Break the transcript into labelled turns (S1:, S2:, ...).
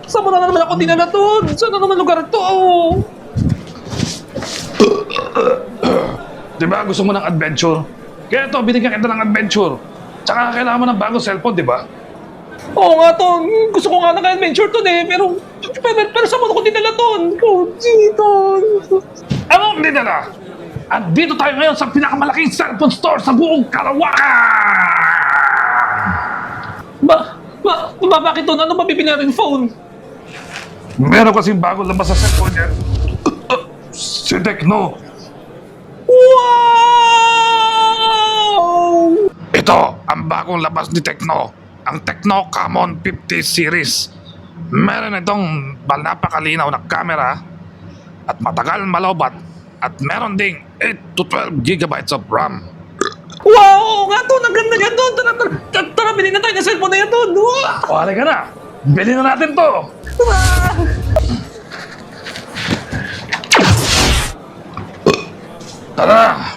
S1: Saan mo na naman ako dinala doon? Saan na naman lugar ito?
S2: Di ba gusto mo ng adventure? Kaya ito, binigyan kita ng adventure. Tsaka kailangan mo ng bagong cellphone, di ba?
S1: Oo nga, Ton. Gusto ko nga naka-adventure to eh. Pero saan mo ako dinala doon? Ton.
S2: Ano ang dinala? Andito tayo ngayon sa pinakamalaking cellphone store sa buong Karawakan!
S1: Bakit Ton? Ano mabibili natin phone?
S2: Meron kasing bagong labas sa cellphone niya. Si Tecno.
S1: Wow!
S2: Ito ang bagong labas ni Tecno. Ang Tecno Camon 50 series. Meron itong napakalinaw na camera at matagal malobat at meron ding 8 to 12 gigabytes of RAM.
S1: Wow! Nga Ton! Ang ganda yan Ton! Tara, bilhin na tayo ng cellphone na yan Ton! Wow!
S2: O, halika na. Bili na natin to. Tara.